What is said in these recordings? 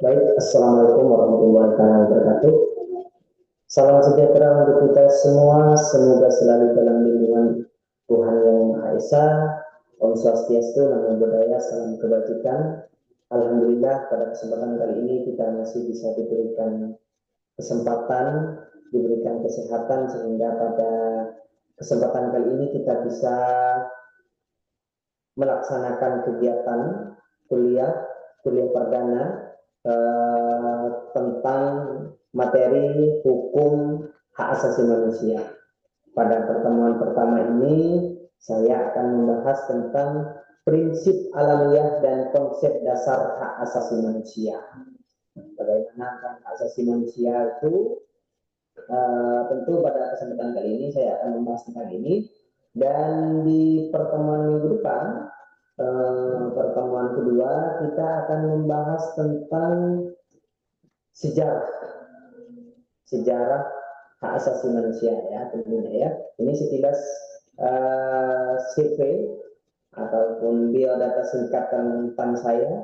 Baik, Assalamualaikum warahmatullahi wabarakatuh. Salam sejahtera untuk kita semua. Semoga selalu dalam lindungan Tuhan Yang Maha Esa. Om Swastiastu, Namo Buddhaya, salam kebajikan. Alhamdulillah pada kesempatan kali ini kita masih bisa diberikan kesempatan, diberikan kesehatan sehingga pada kesempatan kali ini kita bisa melaksanakan kegiatan kuliah perdana tentang materi hukum hak asasi manusia. Pada pertemuan pertama ini saya akan membahas tentang prinsip alamiah dan konsep dasar hak asasi manusia. Bagaimana hak asasi manusia itu tentu pada kesempatan kali ini saya akan membahas tentang ini, dan di pertemuan minggu depan, pertemuan kedua, kita akan membahas tentang sejarah hak asasi manusia ya, tentunya ya. Ini sekilas CV ataupun biodata singkat tentang saya.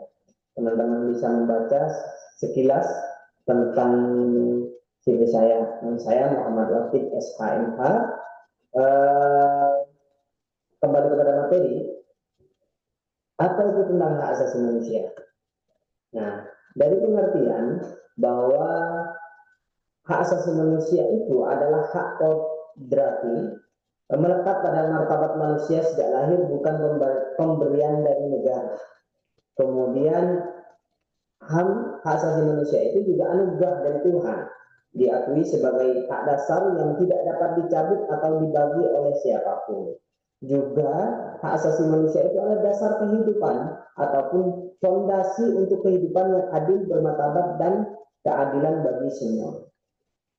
Teman-teman bisa membaca sekilas tentang CV saya. Saya Muhammad Latif SHMH. Kembali kepada materi, apa itu tentang hak asasi manusia? Nah, dari pengertian bahwa hak asasi manusia itu adalah hak kodrati, melekat pada martabat manusia sejak lahir, bukan pemberian dari negara. Kemudian hak asasi manusia itu juga anugerah dari Tuhan, diakui sebagai hak dasar yang tidak dapat dicabut atau dibagi oleh siapapun. Juga hak asasi manusia itu adalah dasar kehidupan ataupun fondasi untuk kehidupan yang adil, bermartabat, dan keadilan bagi semua.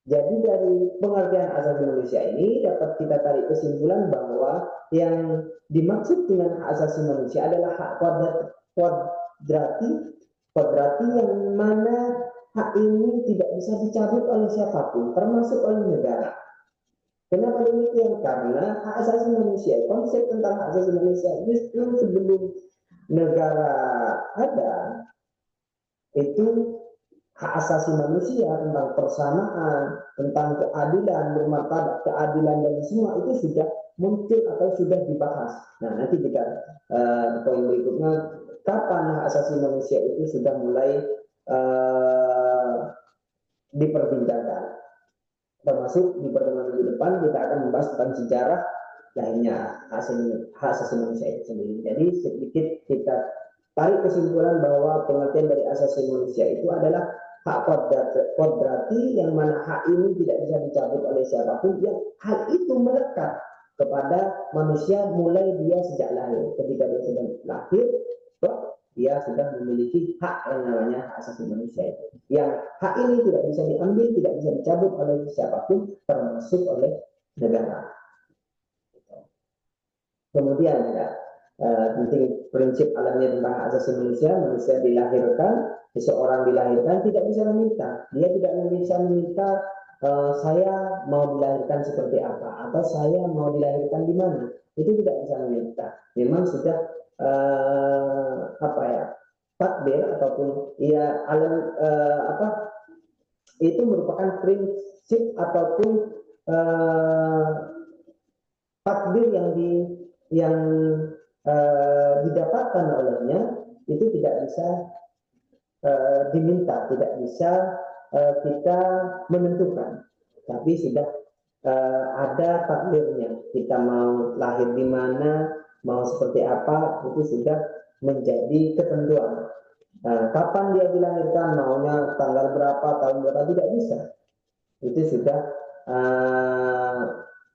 Jadi dari pengertian asasi manusia ini dapat kita tarik kesimpulan bahwa yang dimaksud dengan hak asasi manusia adalah hak kodrati yang mana hak ini tidak bisa dicabut oleh siapapun, termasuk oleh negara. Kenapa demikian? Karena hak asasi manusia, konsep tentang hak asasi manusia justru sebelum negara ada, itu hak asasi manusia tentang persamaan, tentang keadilan, bermartabat, keadilan dan semua itu sudah muncul atau sudah dibahas. Nah, nanti kita poin berikutnya, kapan hak asasi manusia itu sudah mulai diperbincangkan. Termasuk di pertemuan minggu depan kita akan membahas tentang sejarah lainnya hak asasi manusia itu sendiri. Jadi sedikit kita tarik kesimpulan bahwa pengertian dari asasi manusia itu adalah hak kodrati yang mana hak ini tidak bisa dicabut oleh siapapun, yang hal itu melekat kepada manusia mulai dia sejak lahir. Ketika dia sudah lahir, dia sudah memiliki hak yang namanya hak asasi manusia itu. Yang hak ini tidak bisa diambil, tidak bisa dicabut oleh siapapun, termasuk oleh negara. Kemudian ya, penting prinsip alamiah tentang hak asasi manusia. Manusia dilahirkan, seseorang dilahirkan tidak bisa meminta. Dia tidak bisa meminta saya mau dilahirkan seperti apa, atau saya mau dilahirkan di mana. Itu tidak bisa meminta. Memang sudah takdir ataupun ya alam itu merupakan prinsip ataupun takdir yang didapatkan olehnya, itu tidak bisa diminta, tidak bisa kita menentukan, tapi sudah ada takdirnya. Kita mau lahir di mana, mau seperti apa, itu sudah menjadi ketentuan. Kapan dia dilahirkan, maunya tanggal berapa, tahun berapa, tidak bisa. Itu sudah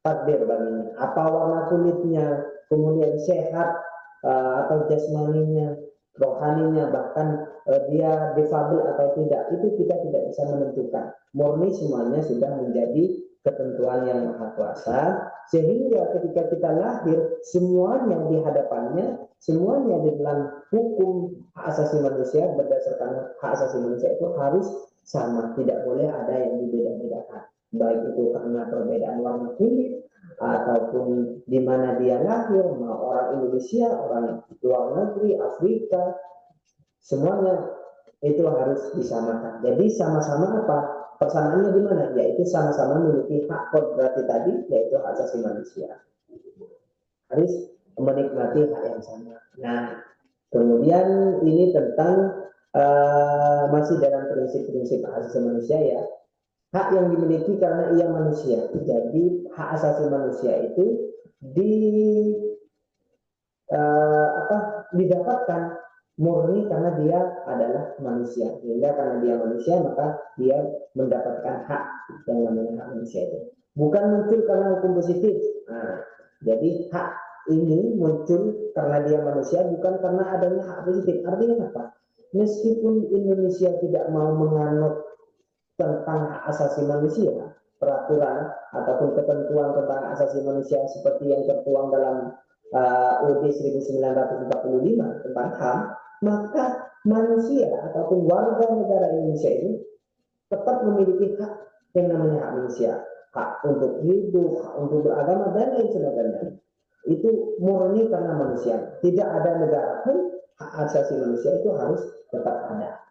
takdir baginya. Apa warna kulitnya, kemudian sehat atau jasmaninya, rohaninya, bahkan dia difabel atau tidak, itu kita tidak bisa menentukan. Murni semuanya sudah menjadi ketentuan yang maha kuasa, sehingga ketika kita lahir, semuanya di hadapannya, semuanya di dalam hukum hak asasi manusia, berdasarkan hak asasi manusia itu harus sama, tidak boleh ada yang dibeda-bedakan, baik itu karena perbedaan warna kulit ataupun di mana dia lahir, mau orang Indonesia, orang luar negeri, Afrika, semuanya itu harus disamakan. Jadi sama-sama apa? Persamaannya gimana? Yaitu sama-sama memiliki hak kodrati tadi, yaitu hak asasi manusia. Harus menikmati hak yang sama. Nah, kemudian ini tentang masih dalam prinsip-prinsip hak asasi manusia ya. Hak yang dimiliki karena ia manusia. Jadi hak asasi manusia itu di didapatkan murni karena dia adalah manusia. Sehingga karena dia manusia maka dia mendapatkan hak yang namanya hak manusia itu. Bukan muncul karena hukum positif. Nah, jadi hak ini muncul karena dia manusia, bukan karena adanya hak positif. Artinya apa? Meskipun Indonesia tidak mau menganut tentang hak asasi manusia, peraturan ataupun ketentuan tentang hak asasi manusia seperti yang tertuang dalam UUD 1945 tentang HAM, maka manusia ataupun warga negara Indonesia ini tetap memiliki hak yang namanya hak manusia, hak untuk hidup, hak untuk beragama dan lain sebagainya. Itu murni karena manusia. Tidak ada negara pun hak asasi manusia itu harus tetap ada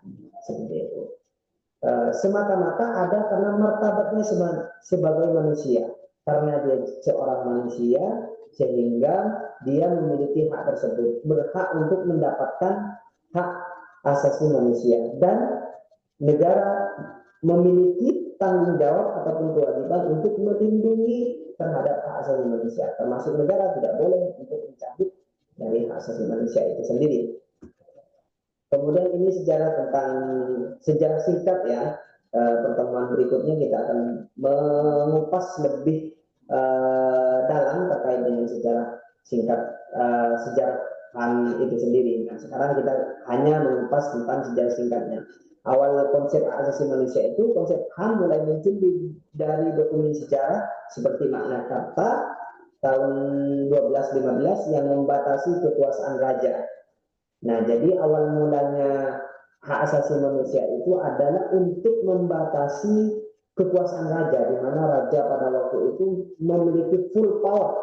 seperti itu. Semata-mata ada karena martabatnya sebagai manusia, karena dia seorang manusia sehingga dia memiliki hak tersebut, berhak untuk mendapatkan hak asasi manusia, dan negara memiliki tanggung jawab ataupun kewajiban untuk melindungi terhadap hak asasi manusia, termasuk negara tidak boleh untuk mencabut dari hak asasi manusia itu sendiri. Kemudian ini sejarah singkat ya. Pertemuan berikutnya kita akan mengupas lebih dalam terkait dengan sejarah singkat sejarah HAM itu sendiri. Nah, sekarang kita hanya mengupas tentang sejarah singkatnya. Awal konsep asasi manusia itu, konsep HAM mulai muncul dari dokumen sejarah seperti Magna Carta tahun 1215 yang membatasi kekuasaan raja. Nah, jadi awal mulanya hak asasi manusia itu adalah untuk membatasi kekuasaan raja, di mana raja pada waktu itu memiliki full power,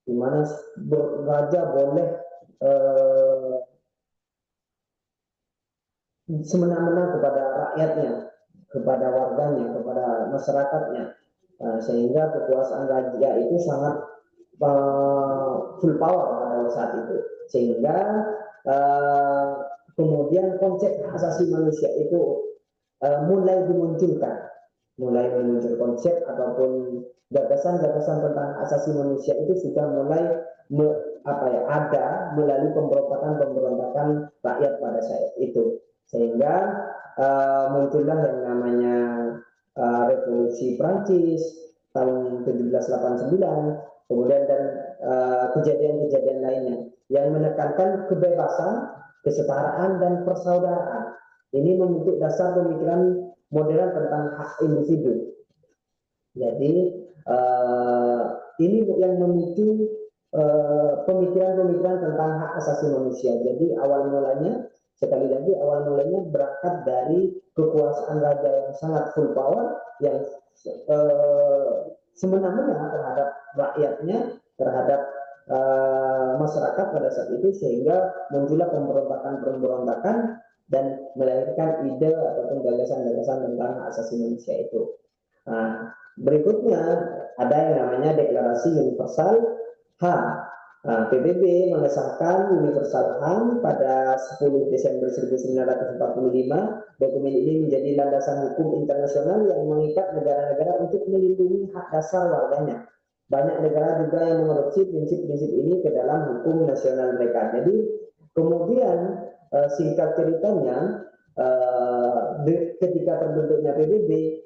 di mana raja boleh semena-mena kepada rakyatnya, kepada warganya, kepada masyarakatnya, sehingga kekuasaan raja itu sangat full power pada saat itu, sehingga kemudian konsep asasi manusia itu mulai muncul konsep ataupun gagasan-gagasan tentang asasi manusia itu sudah mulai ada melalui pemberontakan rakyat pada saat itu, sehingga muncullah yang namanya revolusi Prancis tahun 1789, kemudian dan kejadian-kejadian lainnya yang menekankan kebebasan, kesetaraan, dan persaudaraan. Ini membentuk dasar pemikiran modern tentang hak individu. Jadi ini yang memicu pemikiran-pemikiran tentang hak asasi manusia. Jadi awal mulanya, sekali lagi awal mulanya berangkat dari kekuasaan raja yang sangat full power, yang semena-mena terhadap rakyatnya, terhadap masyarakat pada saat itu, sehingga muncullah pemberontakan dan melahirkan ide ataupun gagasan-gagasan tentang hak asasi manusia itu. Nah, berikutnya ada yang namanya Deklarasi Universal HAM. Nah, PBB mengesahkan Universal HAM pada 10 Desember 1945. Dokumen ini menjadi landasan hukum internasional yang mengikat negara-negara untuk melindungi hak dasar warganya. Banyak negara juga yang mengadopsi prinsip-prinsip ini ke dalam hukum nasional mereka. Jadi kemudian singkat ceritanya, ketika terbentuknya PBB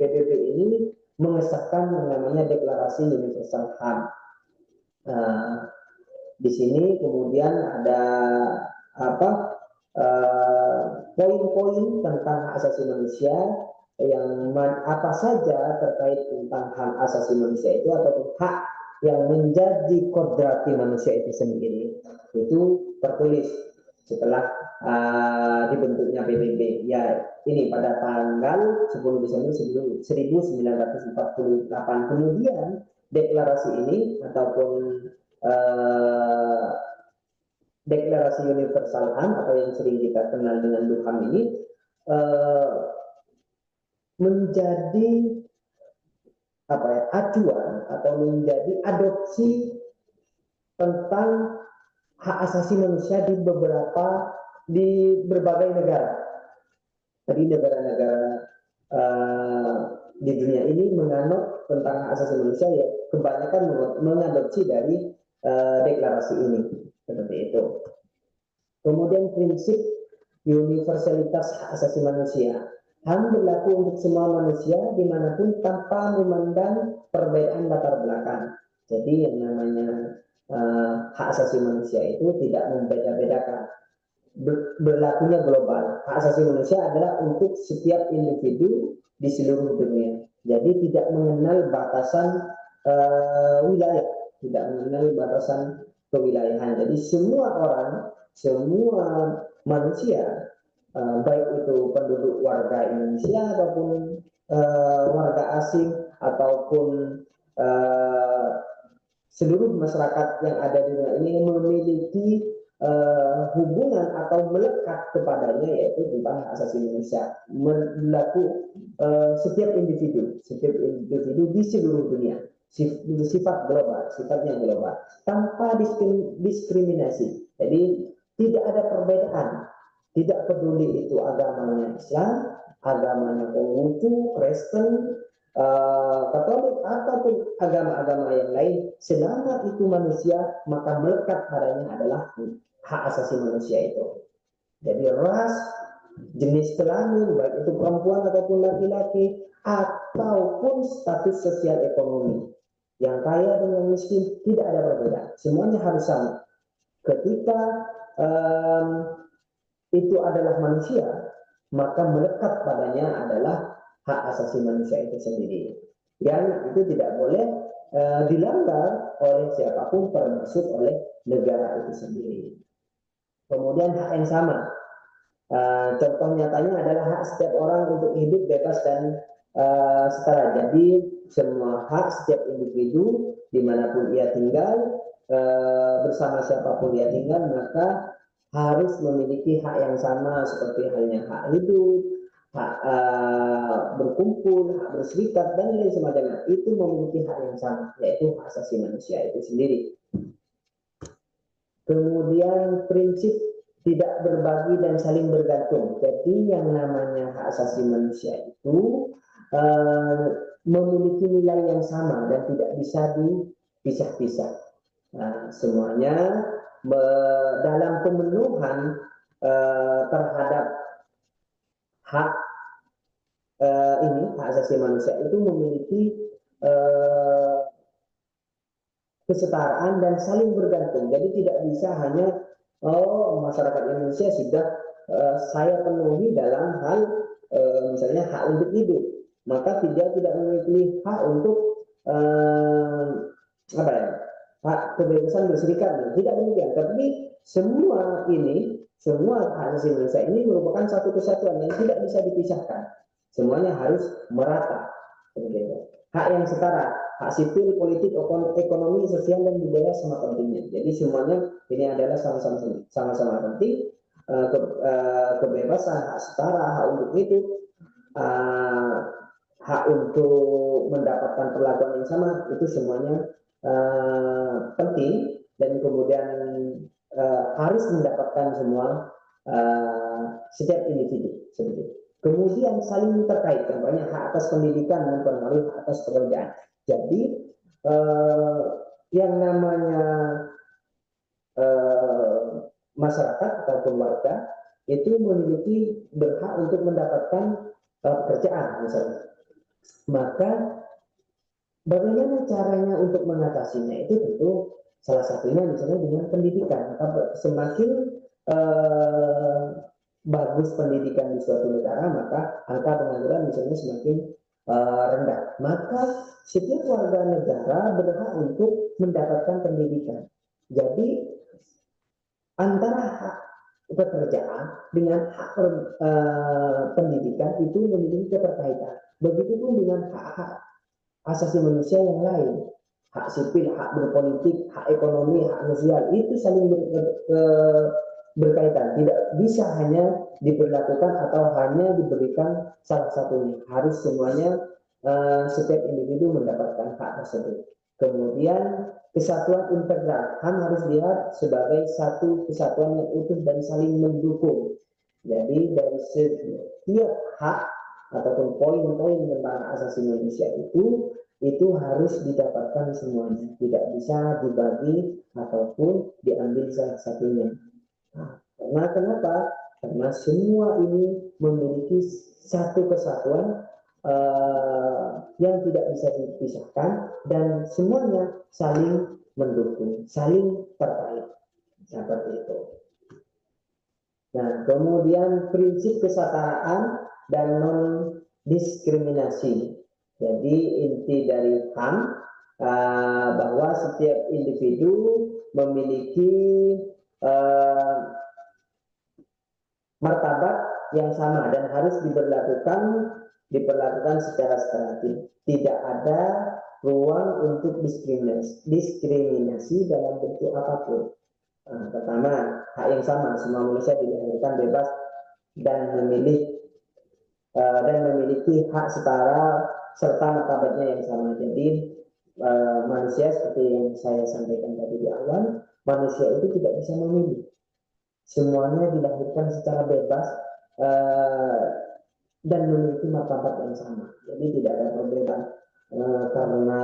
ini mengesahkan yang namanya Deklarasi Universal HAM. Di sini kemudian ada poin-poin tentang hak asasi manusia yang apa saja terkait tentang hak asasi manusia itu, atau hak yang menjadi kodrati manusia itu sendiri, itu tertulis setelah dibentuknya PBB. Ya, ini pada tanggal 10 Desember 1948. Kemudian deklarasi ini ataupun Deklarasi Universal HAM atau yang sering kita kenal dengan DUHAM ini eh, menjadi acuan atau menjadi adopsi tentang hak asasi manusia di berbagai negara. Jadi negara-negara di dunia ini menganut tentang hak asasi manusia, ya kebanyakan mengadopsi dari deklarasi ini, seperti itu. Kemudian prinsip universalitas hak asasi manusia. HAM berlaku untuk semua manusia dimanapun tanpa memandang perbedaan latar belakang. Jadi yang namanya hak asasi manusia itu tidak membeda-bedakan. Berlakunya global. Hak asasi manusia adalah untuk setiap individu di seluruh dunia. Jadi tidak mengenal batasan wilayah, tidak mengenal batasan kewilayahan. Jadi semua orang, semua manusia, baik itu penduduk warga Indonesia ataupun warga asing ataupun seluruh masyarakat yang ada di dunia ini memiliki hubungan atau melekat kepadanya, yaitu tentang hak asasi manusia. Berlaku setiap individu di seluruh dunia, sifat global, sifatnya global, tanpa diskriminasi. Jadi tidak ada perbedaan, tidak peduli itu agamanya Islam, agamanya Konghucu, Kristen, Katolik ataupun agama-agama yang lain, selama itu manusia maka melekat padanya adalah hak asasi manusia itu. Jadi ras, jenis kelamin, baik itu perempuan ataupun laki-laki, ataupun status sosial ekonomi, yang kaya dengan miskin, tidak ada perbedaan, semuanya harus sama. Ketika itu adalah manusia, maka melekat padanya adalah hak asasi manusia itu sendiri, yang itu tidak boleh dilanggar oleh siapapun, termasuk oleh negara itu sendiri. Kemudian hak yang sama, contoh nyatanya adalah hak setiap orang untuk hidup bebas dan setara. Jadi semua hak setiap individu dimanapun ia tinggal, bersama siapapun ia tinggal, maka harus memiliki hak yang sama, seperti halnya hak hidup, hak berkumpul, hak berserikat, dan lain semacamnya. Itu memiliki hak yang sama, yaitu hak asasi manusia itu sendiri. Kemudian prinsip tidak berbagi dan saling bergantung. Jadi yang namanya hak asasi manusia itu memiliki nilai yang sama dan tidak bisa dipisah-pisah. Nah, semuanya dalam pemenuhan terhadap hak hak asasi manusia itu memiliki kesetaraan dan saling bergantung. Jadi tidak bisa hanya masyarakat Indonesia sudah saya penuhi dalam hal misalnya hak untuk hidup, maka tidak memiliki hak untuk hak kebebasan berserikat. Tidak demikian. Tapi semua hak asasi manusia ini merupakan satu kesatuan yang tidak bisa dipisahkan. Semuanya harus merata. Hak yang setara, hak sipil, politik, ekonomi, sosial, dan budaya sama pentingnya. Jadi semuanya ini adalah sama-sama penting. Kebebasan, hak setara, hak untuk hidup, hak untuk mendapatkan perlakuan yang sama, itu semuanya penting, dan kemudian harus mendapatkan semua setiap individu seperti itu. Kemudian saling terkait, contohnya hak atas pendidikan mempengaruhi hak atas pekerjaan. Jadi yang namanya masyarakat ataupun warga itu memiliki berhak untuk mendapatkan pekerjaan misalnya. Maka bagaimana caranya untuk mengatasinya? Itu tentu salah satunya misalnya dengan pendidikan. Semakin bagus pendidikan di suatu negara, maka angka pengangguran misalnya semakin rendah. Maka setiap warga negara berhak untuk mendapatkan pendidikan. Jadi antara hak pekerjaan dengan hak pendidikan itu memiliki keterkaitan. Begitupun dengan hak-hak asasi manusia yang lain, hak sipil, hak berpolitik, hak ekonomi, hak sosial, itu saling berkaitan, tidak bisa hanya diberlakukan atau hanya diberikan salah satunya, harus semuanya, setiap individu mendapatkan hak tersebut. Kemudian kesatuan integral, HAM harus dilihat sebagai satu kesatuan yang utuh dan saling mendukung. Jadi dari setiap hak ataupun poin-poin tentang hak asasi manusia itu harus didapatkan semuanya, tidak bisa dibagi ataupun diambil salah satunya. Nah, karena kenapa? Karena semua ini memiliki satu kesatuan yang tidak bisa dipisahkan dan semuanya saling mendukung, saling terkait seperti itu. Nah, kemudian prinsip kesetaraan dan non diskriminasi. Jadi inti dari HAM bahwa setiap individu memiliki martabat yang sama dan harus diperlakukan secara setara. Tidak ada ruang untuk diskriminasi dalam bentuk apapun. Pertama, hak yang sama, semua manusia dilahirkan bebas dan memiliki hak setara serta martabatnya yang sama. Jadi manusia seperti yang saya sampaikan tadi di awal, manusia itu tidak bisa memilih. Semuanya dilahirkan secara bebas dan memiliki martabat yang sama. Jadi tidak ada perbedaan karena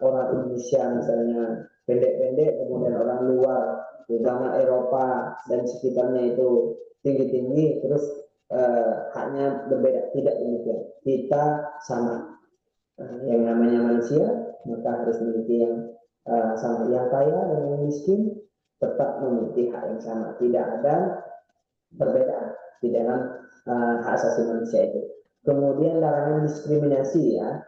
orang Indonesia misalnya pendek-pendek, kemudian orang luar, terutama Eropa dan sekitarnya itu tinggi-tinggi, terus haknya berbeda. Tidak demikian. Kita sama. Yang namanya manusia, maka harus memiliki yang sama. Yang kaya dan yang miskin tetap memiliki hak yang sama. Tidak ada perbedaan di dalam hak asasi manusia itu. Kemudian larangan diskriminasi ya.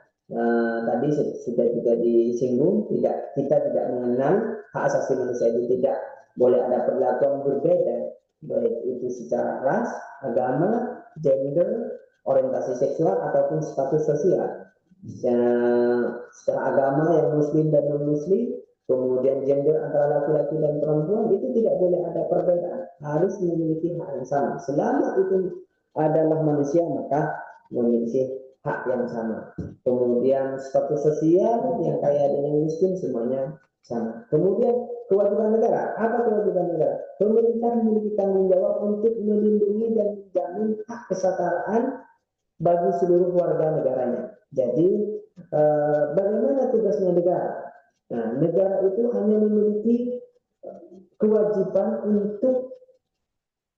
Tadi sudah juga disinggung, kita tidak mengenal hak asasi manusia itu, tidak boleh ada perlakuan berbeda, baik itu secara ras, agama, gender, orientasi seksual ataupun status sosial. Secara agama yang muslim dan non muslim, kemudian gender antara laki-laki dan perempuan itu tidak boleh ada perbedaan, harus memiliki hak yang sama. Selama itu adalah manusia maka memiliki hak yang sama. Kemudian status sosial yang kaya dan yang miskin semuanya sama. Kemudian kewajiban negara, apa kewajiban negara? Pemerintah memiliki tanggung jawab untuk melindungi dan menjamin hak kesetaraan bagi seluruh warga negaranya. Jadi bagaimana tugasnya negara? Nah, negara itu hanya memiliki kewajiban untuk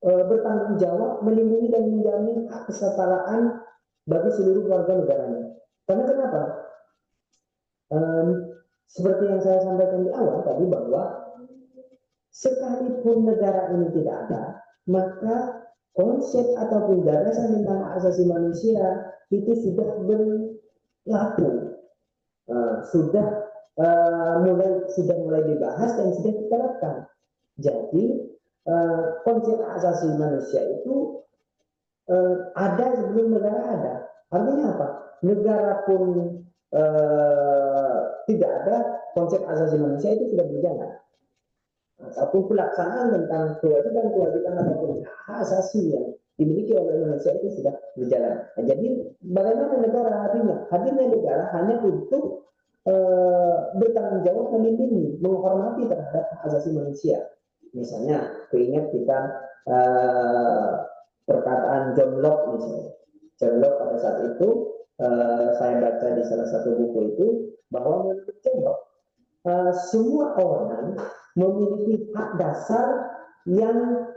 bertanggung jawab melindungi dan menjamin hak kesetaraan bagi seluruh warga negaranya. Karena kenapa? Seperti yang saya sampaikan di awal tadi bahwa sekalipun negara ini tidak ada, maka konsep ataupun gagasan tentang hak asasi manusia itu sudah berlaku, sudah mulai dibahas dan sudah diterapkan. Jadi konsep hak asasi manusia itu ada sebelum negara ada. Artinya apa? Negara pun tidak ada, konsep asasi manusia itu sudah berjalan. Ataupun pelaksanaan tentang kewajiban ataupun hak asasi yang dimiliki oleh manusia itu sudah berjalan. Nah, jadi bagaimana negara hadirnya? Hadirnya negara hanya untuk bertanggung jawab melindungi, menghormati terhadap hak asasi manusia. Misalnya, keingat kita perkataan John Locke misalnya. John Locke pada saat itu saya baca di salah satu buku itu bahwa menurut John Locke semua orang memiliki hak dasar yang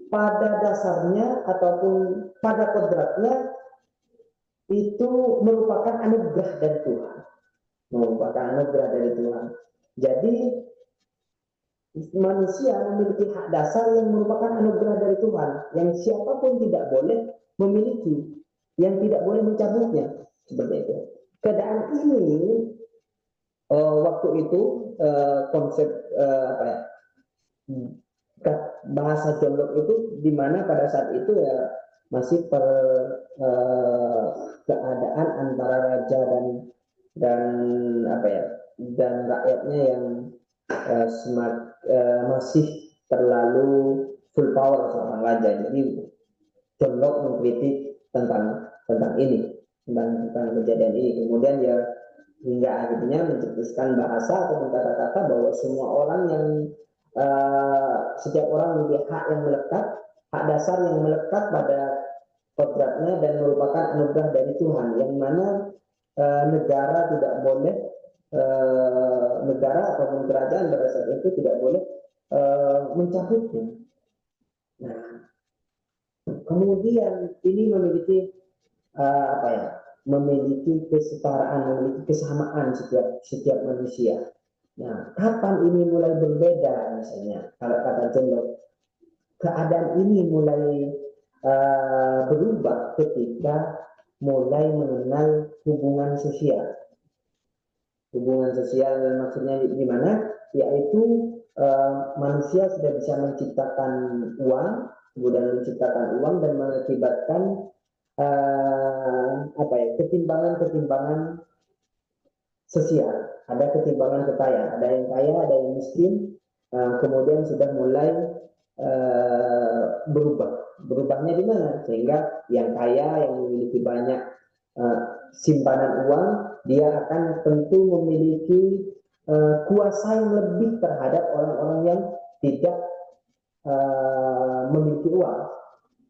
pada dasarnya ataupun pada kodratnya itu merupakan anugerah dari Tuhan. Merupakan anugerah dari Tuhan. Jadi manusia memiliki hak dasar yang merupakan anugerah dari Tuhan, yang siapapun tidak boleh memiliki, yang tidak boleh mencabutnya, seperti itu. Keadaan ini waktu itu konsep bahasa John Locke itu di mana pada saat itu ya masih keadaan antara raja dan rakyatnya yang masih terlalu full power seorang raja. Jadi John Locke mengkritik tentang ini, tentang kejadian ini. Kemudian dia hingga akhirnya mencetuskan bahasa atau kata-kata bahwa semua orang yang setiap orang memiliki hak yang melekat, hak dasar yang melekat pada kodratnya dan merupakan anugerah dari Tuhan, yang mana negara tidak boleh negara ataupun kerajaan pada saat itu tidak boleh mencabutnya. Nah, kemudian ini memiliki memiliki kesetaraan, memiliki kesamaan setiap manusia. Nah, kapan ini mulai berbeda misalnya? Kalau kata John Locke, keadaan ini mulai berubah ketika mulai mengenal hubungan sosial. Hubungan sosial maksudnya gimana? Yaitu manusia sudah bisa menciptakan uang, kemudian menciptakan uang dan mengakibatkan ketimbangan sosial. Ada ketimbangan kekayaan, ada yang kaya, ada yang miskin. Kemudian sudah mulai berubahnya di mana? Sehingga yang kaya, yang memiliki banyak simpanan uang, dia akan tentu memiliki kuasa yang lebih terhadap orang-orang yang tidak memiliki uang.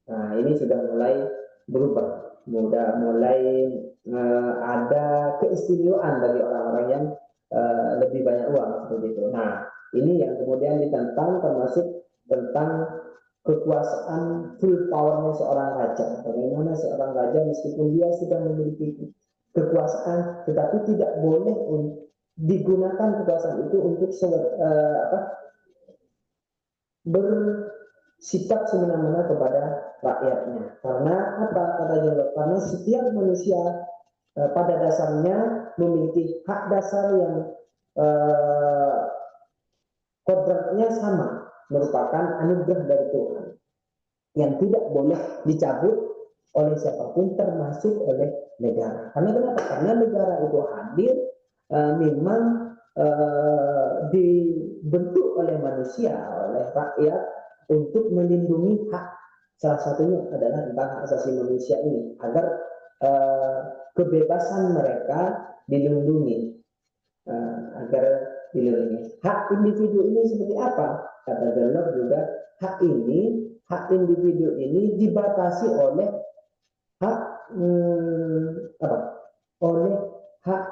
Nah, ini sudah mulai berubah, mulai ada keistimewaan bagi orang-orang yang lebih banyak uang seperti itu. Nah, ini yang kemudian ditentang, termasuk tentang kekuasaan full powernya seorang raja. Bagaimana seorang raja meskipun dia sudah memiliki kekuasaan, tetapi tidak boleh digunakan kekuasaan itu untuk bersikap semena-mena kepada rakyatnya. Karena apa? Kata John, karena setiap manusia pada dasarnya memiliki hak dasar yang kodratnya sama, merupakan anugerah dari Tuhan yang tidak boleh dicabut oleh siapapun, termasuk oleh negara. Karena kenapa? Karena negara itu hadir memang dibentuk oleh manusia, oleh rakyat untuk melindungi hak. Salah satunya adalah tentang hak asasi manusia ini, agar kebebasan mereka dilindungi, agar dilindungi. Hak individu ini seperti apa? Kata John Locke juga, hak individu ini dibatasi oleh hak oleh hak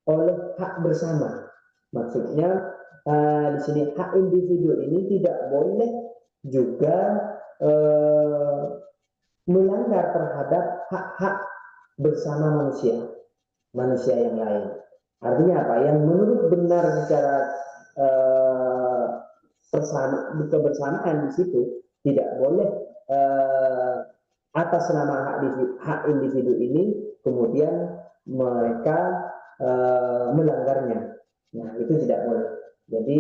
oleh hak bersama. Maksudnya di sini hak individu ini tidak boleh juga melanggar terhadap hak-hak bersama manusia yang lain. Artinya apa? Yang menurut benar secara kebersamaan di situ tidak boleh atas nama hak individu ini kemudian mereka melanggarnya. Nah, itu tidak boleh. Jadi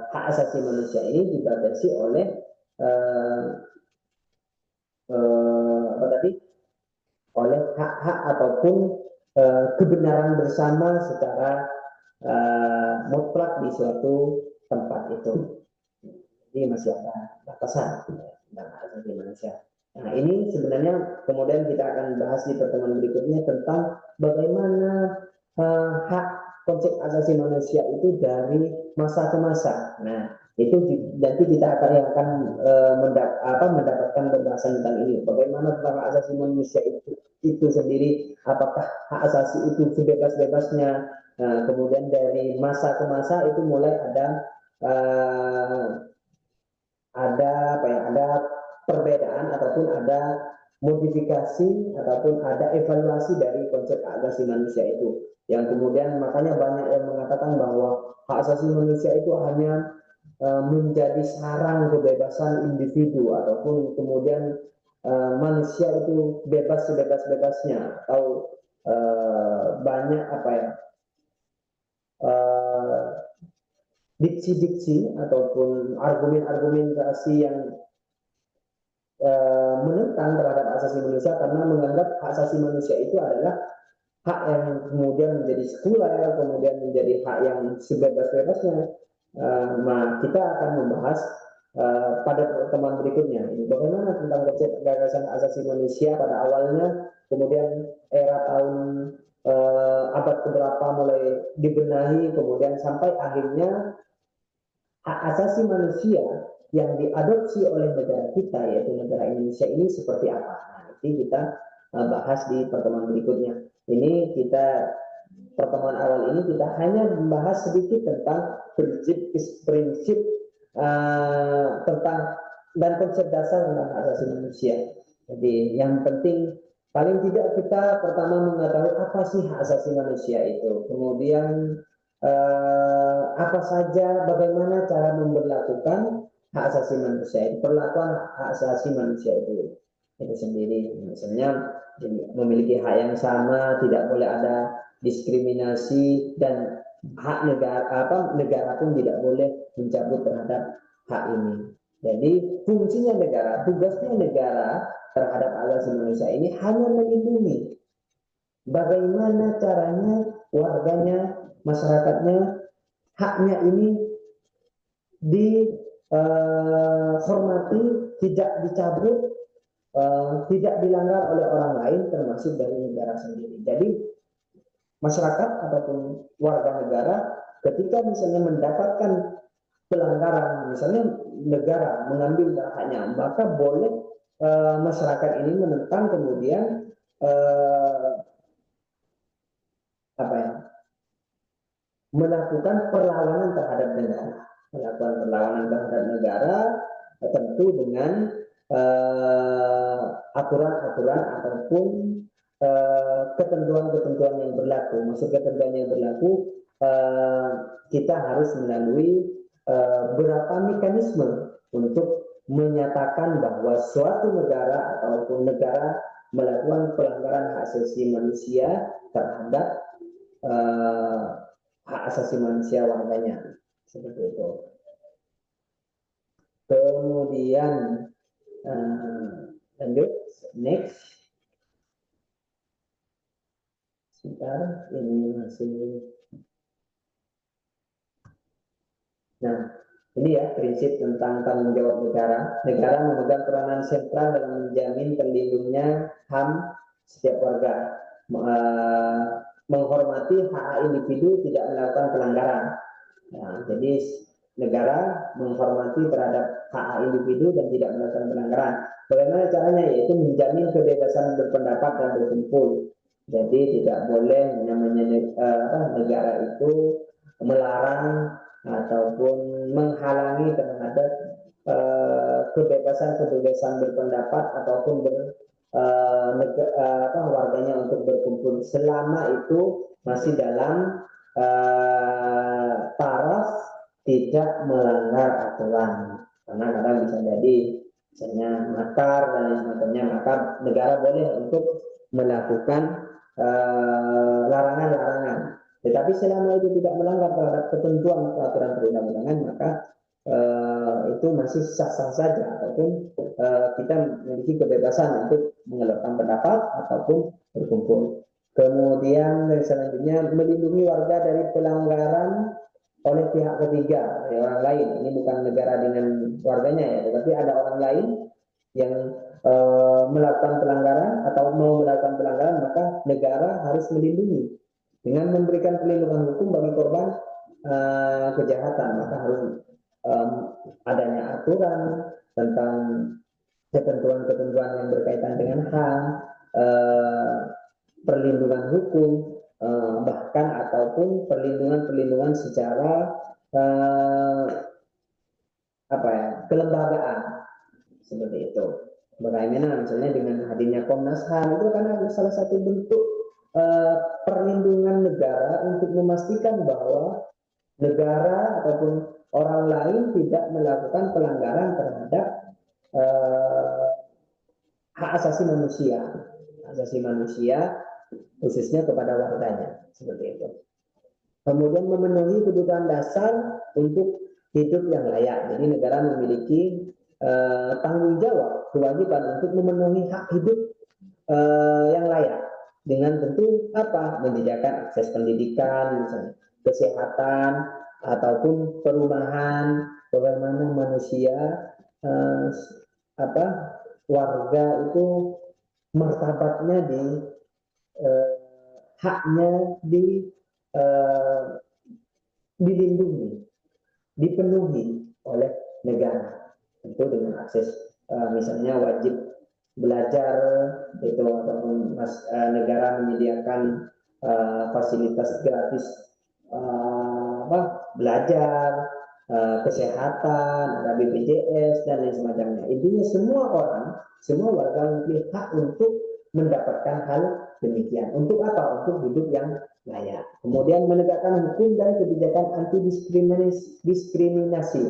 hak asasi manusia ini dibatasi oleh oleh hak-hak ataupun kebenaran bersama secara mutlak di suatu tempat itu. Jadi masih ada batasan tentang hak asasi manusia. Nah, ini sebenarnya kemudian kita akan bahas di pertemuan berikutnya tentang bagaimana hak konsep asasi manusia itu dari masa ke masa. Nah, itu nanti kita akan mendapatkan pembahasan tentang ini. Bagaimana tentang hak asasi manusia itu sendiri, apakah hak asasi itu sebebas-bebasnya. Kemudian dari masa ke masa itu mulai ada perbedaan ataupun ada modifikasi ataupun ada evaluasi dari konsep hak asasi manusia itu, yang kemudian makanya banyak yang mengatakan bahwa hak asasi manusia itu hanya menjadi sarang kebebasan individu, ataupun kemudian manusia itu bebas sebebas-bebasnya, atau banyak diksi-diksi ataupun argumentasi yang menentang terhadap hak asasi manusia, karena menganggap hak asasi manusia itu adalah hak yang kemudian menjadi sekuler, kemudian menjadi hak yang sebebas-bebasnya. Nah, kita akan membahas pada pertemuan berikutnya. Bagaimana tentang konsep gagasan asasi manusia pada awalnya, kemudian era tahun abad keberapa mulai dibenahi, kemudian sampai akhirnya hak asasi manusia yang diadopsi oleh negara kita, yaitu negara Indonesia ini seperti apa. Nah, nanti kita bahas di pertemuan berikutnya. Ini kita pertemuan awal ini kita hanya membahas sedikit tentang prinsip tentang dan konsep dasar tentang hak asasi manusia. Jadi yang penting paling tidak kita pertama mengetahui apa sih hak asasi manusia itu, kemudian apa saja, bagaimana cara memperlakukan hak asasi manusia itu, perlakuan hak asasi manusia itu sendiri. Misalnya memiliki hak yang sama, tidak boleh ada diskriminasi, dan hak negara pun tidak boleh mencabut terhadap hak ini. Jadi fungsinya negara, tugasnya negara terhadap hak asasi manusia ini hanya melindungi. Bagaimana caranya warganya, masyarakatnya, haknya ini dihormati, tidak dicabut, tidak dilanggar oleh orang lain, termasuk dari negara sendiri. Jadi masyarakat ataupun warga negara ketika misalnya mendapatkan pelanggaran, misalnya negara mengambil haknya, maka boleh masyarakat ini menentang, kemudian melakukan perlawanan terhadap negara, tentu dengan aturan-aturan ataupun ketentuan-ketentuan yang berlaku. Maksud ketentuan yang berlaku, kita harus melalui beberapa mekanisme untuk menyatakan bahwa suatu negara ataupun negara melakukan pelanggaran hak asasi manusia terhadap hak asasi manusia warganya, seperti itu. Kemudian lanjut, next. Sebentar, ini masih. Nah, ini ya prinsip tentang tanggung jawab negara. Negara memegang peranan sentral dalam menjamin terlindungnya HAM setiap warga, menghormati hak individu, tidak melakukan pelanggaran. Nah, jadi negara menghormati terhadap hak individu dan tidak melakukan pelanggaran. Bagaimana caranya? Yaitu menjamin kebebasan berpendapat dan berkumpul. Jadi tidak boleh namanya negara itu melarang ataupun menghalangi terhadap kebebasan berpendapat ataupun warganya untuk berkumpul, selama itu masih dalam taraf tidak melanggar aturan. Karena kadang bisa jadi misalnya makar dan lain sebagainya, maka negara boleh untuk melakukan larangan-larangan. Tetapi selama itu tidak melanggar terhadap ketentuan peraturan perundang-undangan, maka itu masih sah-sah saja, ataupun kita memiliki kebebasan untuk mengeluarkan pendapat ataupun berkumpul. Kemudian selanjutnya melindungi warga dari pelanggaran oleh pihak ketiga, dari orang lain. Ini bukan negara dengan warganya ya, tetapi ada orang lain yang melakukan pelanggaran atau mau melakukan pelanggaran, maka negara harus melindungi dengan memberikan perlindungan hukum bagi korban kejahatan. Maka harus adanya aturan tentang ketentuan-ketentuan yang berkaitan dengan HAM, perlindungan hukum, bahkan ataupun perlindungan secara kelembagaan, seperti itu. Bagaimana misalnya dengan hadirnya Komnas HAM, itu kan adalah salah satu bentuk perlindungan negara untuk memastikan bahwa negara ataupun orang lain tidak melakukan pelanggaran terhadap hak asasi manusia khususnya kepada warganya, seperti itu. Kemudian memenuhi kebutuhan dasar untuk hidup yang layak. Jadi negara memiliki tanggung jawab, kewajiban untuk memenuhi hak hidup yang layak. dengan tentu apa? Menyediakan akses pendidikan, misalnya kesehatan ataupun perumahan, bagaimana manusia eh, apa warga itu martabatnya eh, haknya eh, dilindungi, dipenuhi oleh negara, tentu dengan akses misalnya wajib belajar itu ataupun negara menyediakan fasilitas gratis belajar, kesehatan, ada BPJS dan lain semacamnya. Intinya semua orang, semua warga memiliki hak untuk mendapatkan hal demikian. Untuk apa? Untuk hidup yang layak. Kemudian menegakkan hukum dan kebijakan anti diskriminasi,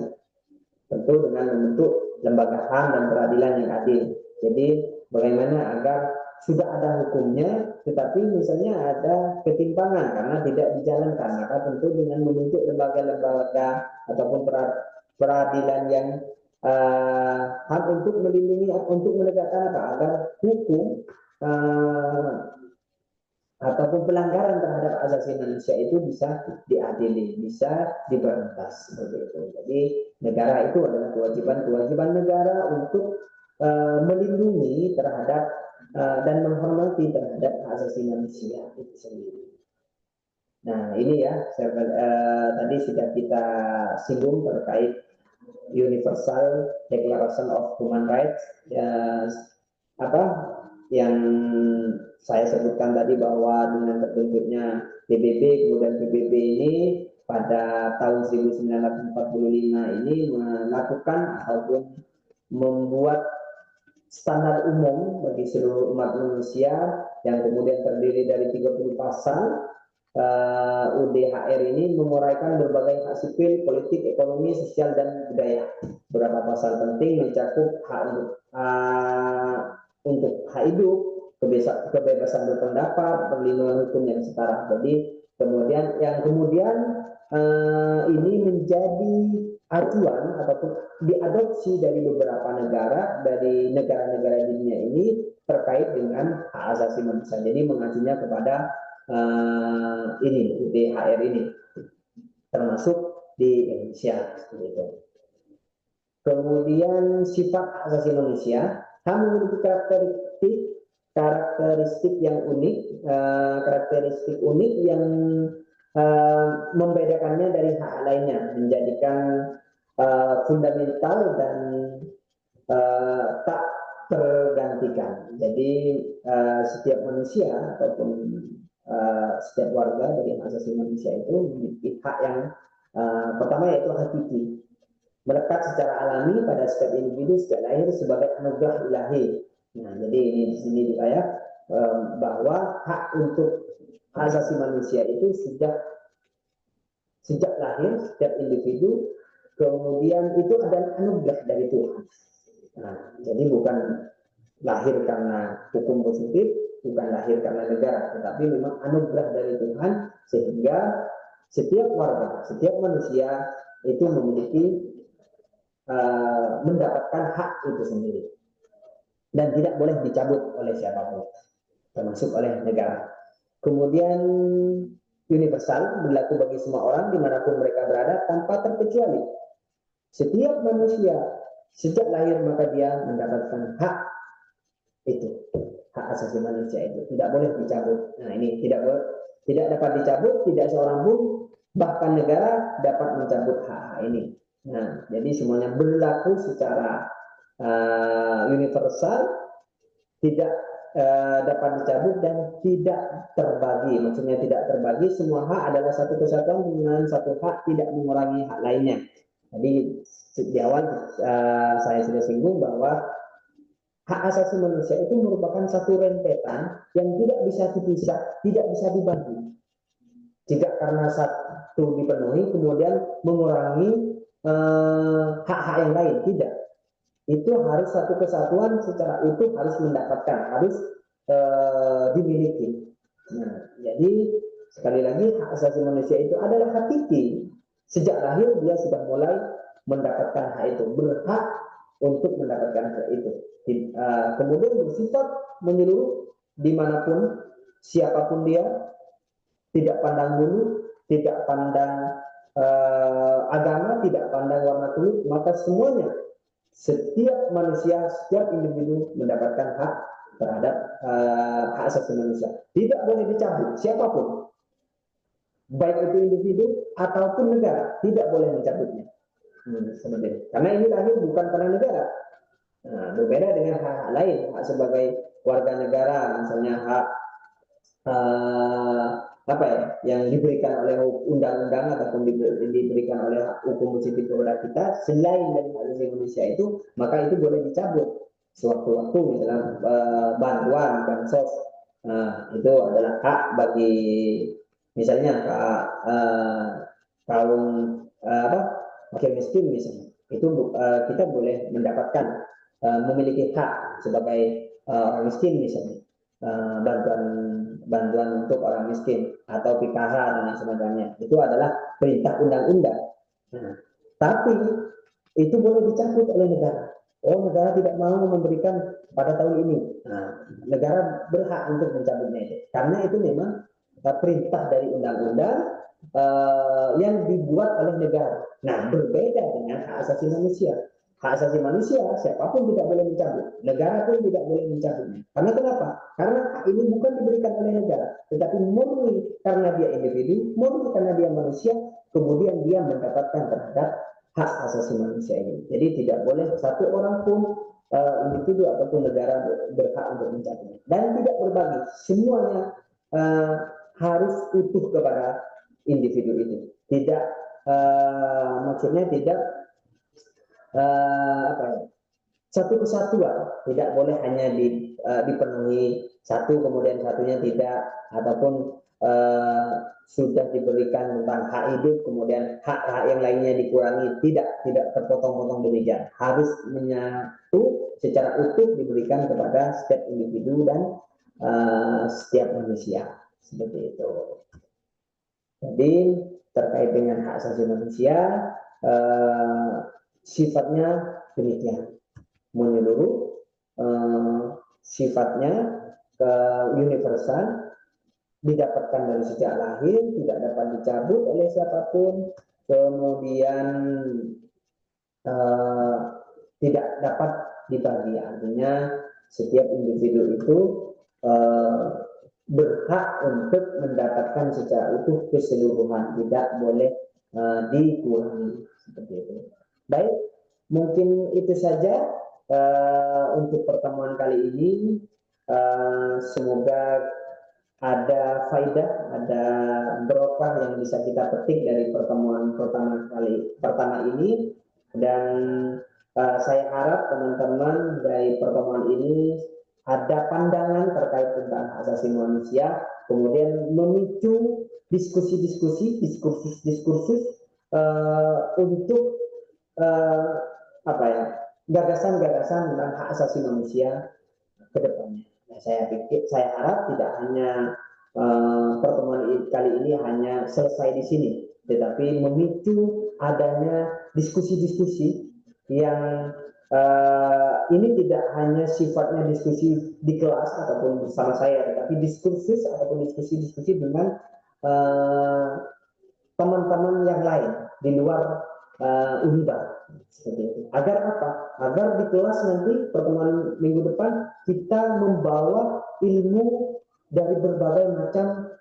tentu dengan membentuk lembaga HAM dan peradilan yang adil. Jadi bagaimana agar sudah ada hukumnya, tetapi misalnya ada ketimpangan karena tidak dijalankan, maka tentu dengan membentuk lembaga-lembaga ataupun peradilan yang hak untuk melindungi, untuk menegakkan apa? Agar hukum ataupun pelanggaran terhadap asasi manusia itu bisa diadili, bisa diberantas seperti itu. Jadi negara itu adalah kewajiban negara untuk melindungi terhadap dan menghormati terhadap asasi manusia itu sendiri. Nah ini ya tadi sudah kita singgung terkait Universal Declaration of Human Rights apa yang saya sebutkan tadi, bahwa dengan terbentuknya PBB, kemudian PBB ini pada tahun 1945 ini melakukan ataupun membuat standar umum bagi seluruh umat manusia yang kemudian terdiri dari 30 pasal. UDHR ini menguraikan berbagai hak sipil, politik, ekonomi, sosial, dan budaya. Beberapa pasal penting mencakup hak untuk hak hidup, kebebasan berpendapat, perlindungan hukum yang setara. Jadi kemudian ini menjadi acuan ataupun diadopsi dari beberapa negara, dari negara-negara dunia ini terkait dengan hak asasi manusia. Jadi mengacunya kepada ini UDHR ini, termasuk di Indonesia seperti itu. Kemudian sifat asasi manusia, HAM memiliki karakteristik yang unik, yang membedakannya dari hak lainnya, menjadikan fundamental dan tak tergantikan. Jadi setiap manusia ataupun setiap warga dari hak asasi manusia itu memiliki hak yang pertama yaitu hakiki, melekat secara alami pada setiap individu sejak lahir sebagai anugerah ilahi. Nah, jadi ini di sini dibayar bahwa hak untuk hak asasi manusia itu sejak lahir setiap individu, kemudian itu adalah anugerah dari Tuhan. Nah, jadi bukan lahir karena hukum positif, bukan lahir karena negara, tetapi memang anugerah dari Tuhan, sehingga setiap warga, setiap manusia itu memiliki mendapatkan hak itu sendiri dan tidak boleh dicabut oleh siapapun, termasuk oleh negara. Kemudian universal, berlaku bagi semua orang dimanapun mereka berada tanpa terkecuali. Setiap manusia sejak lahir maka dia mendapatkan hak itu, hak asasi manusia itu tidak boleh dicabut. Nah ini tidak dapat dicabut, tidak seorang pun bahkan negara dapat mencabut hak ini. Nah jadi semuanya berlaku secara universal, tidak dapat dicabut dan tidak terbagi. Maksudnya tidak terbagi, semua hak adalah satu kesatuan dengan satu hak, tidak mengurangi hak lainnya. Jadi di awal saya sudah singgung bahwa hak asasi manusia itu merupakan satu rentetan yang tidak bisa dipisah, tidak bisa dibagi. Jika karena satu dipenuhi, kemudian mengurangi hak-hak yang lain, tidak. Itu harus satu kesatuan secara utuh, harus mendapatkan, harus dimiliki. Nah, jadi sekali lagi hak asasi manusia itu adalah hakiki. Sejak lahir dia sudah mulai mendapatkan hak itu, berhak untuk mendapatkan hak itu. Kemudian bersifat menyeluruh dimanapun siapapun dia, tidak pandang bulu, tidak pandang agama, tidak pandang warna kulit, maka semuanya, setiap manusia, setiap individu mendapatkan hak terhadap hak asasi manusia. Tidak boleh dicabut siapapun, baik itu individu ataupun negara, tidak boleh mencabutnya. Seperti itu. Karena ini lahir bukan karena negara. Nah, berbeda dengan hak lain, hak sebagai warga negara, misalnya hak apa ya, yang diberikan oleh undang-undang ataupun diberikan oleh hukum positif kepada kita, selain dari hak asasi manusia itu, maka itu boleh dicabut sewaktu-waktu, misalnya bantuan, bansos. Nah, itu adalah hak bagi misalnya kaum apa, fakir miskin misalnya, itu kita boleh mendapatkan memiliki hak sebagai orang miskin misalnya, bantuan untuk orang miskin atau PKH dan semacamnya, itu adalah perintah undang-undang. Nah, tapi itu boleh dicabut oleh negara. Oh, negara tidak mau memberikan pada tahun ini. Nah, negara berhak untuk mencabutnya itu, karena itu memang perintah dari undang-undang yang dibuat oleh negara. Nah, berbeda dengan hak asasi manusia. Hak asasi manusia siapapun tidak boleh mencabut, negara pun tidak boleh mencabutnya. Karena kenapa? Karena hak ini bukan diberikan oleh negara, tetapi murni karena dia individu, murni karena dia manusia, kemudian dia mendapatkan terhadap hak asasi manusia ini. Jadi tidak boleh satu orang pun individu ataupun negara berhak untuk mencabutnya, dan tidak berbagi. Semuanya harus utuh kepada individu itu. Tidak maksudnya tidak apa ya, satu kesatuan, tidak boleh hanya dipenuhi satu kemudian satunya tidak, ataupun sudah diberikan tentang hak hidup kemudian hak-hak yang lainnya dikurangi, tidak terpotong-potong demikian, harus menyatu secara utuh diberikan kepada setiap individu dan setiap manusia, seperti itu. Jadi terkait dengan hak asasi manusia sifatnya demikian, menyeluruh, sifatnya ke universal, didapatkan dari sejak lahir, tidak dapat dicabut oleh siapapun, kemudian tidak dapat dibagi. Artinya setiap individu itu berhak untuk mendapatkan secara utuh keseluruhan, tidak boleh dikurangi, seperti itu. Baik, mungkin itu saja untuk pertemuan kali ini. Semoga ada faidah, ada berkah yang bisa kita petik dari pertemuan pertama ini, dan saya harap teman-teman dari pertemuan ini ada pandangan terkait tentang hak asasi manusia, kemudian memicu diskursus-diskursus untuk apa ya, gagasan-gagasan tentang hak asasi manusia ke depannya. Nah, saya harap tidak hanya pertemuan kali ini hanya selesai di sini, tetapi memicu adanya diskusi-diskusi yang ini tidak hanya sifatnya diskusi di kelas ataupun bersama saya, tetapi diskursus ataupun diskusi-diskusi dengan teman-teman yang lain di luar Unba, seperti itu. Agar apa? Agar di kelas nanti pertemuan minggu depan kita membawa ilmu dari berbagai macam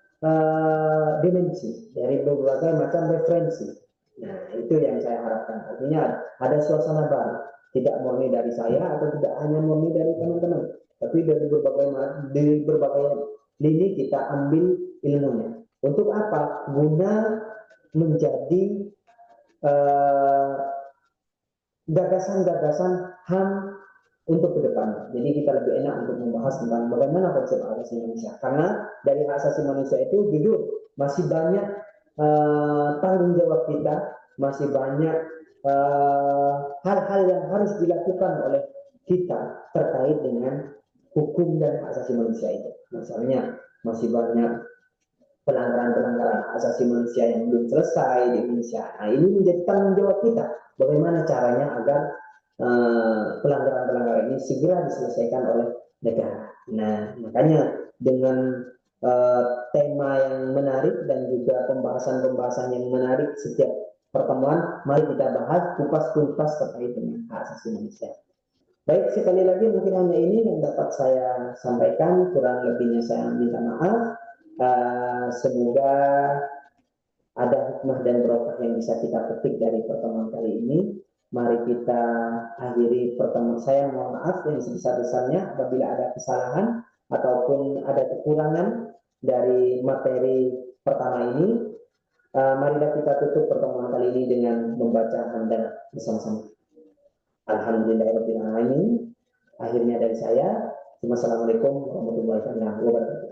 dimensi, dari berbagai macam referensi. Nah, itu yang saya harapkan. Artinya ada suasana baru, tidak murni dari saya atau tidak hanya murni dari teman-teman, tapi dari berbagai lini kita ambil ilmunya. Untuk apa? Guna menjadi gagasan-gagasan HAM untuk ke depan. Jadi kita lebih enak untuk membahas tentang bagaimana konsep hak asasi manusia. Karena dari hak asasi manusia itu jujur masih banyak tanggung jawab kita, masih banyak hal-hal yang harus dilakukan oleh kita terkait dengan hukum dan hak asasi manusia itu. Misalnya masih banyak pelanggaran-pelanggaran hak asasi manusia yang belum selesai di Indonesia. Nah, ini menjadi tanggung jawab kita. Bagaimana caranya agar pelanggaran-pelanggaran ini segera diselesaikan oleh negara. Nah, makanya dengan tema yang menarik dan juga pembahasan-pembahasan yang menarik setiap pertemuan. Mari kita bahas kupas tuntas terkait dengan hak asasi manusia. Baik, sekali lagi mungkin hanya ini yang dapat saya sampaikan, kurang lebihnya saya minta maaf. Semoga ada hikmah dan berkah yang bisa kita petik dari pertemuan kali ini. Mari kita akhiri pertemuan. Saya mohon maaf yang sebesar-besarnya apabila ada kesalahan ataupun ada kekurangan dari materi pertama ini. Marilah kita tutup pertemuan kali ini dengan membaca hamdalah bersama-sama. Alhamdulillahirrahmanirrahim. Akhirnya dari saya. Wassalamualaikum warahmatullahi wabarakatuh.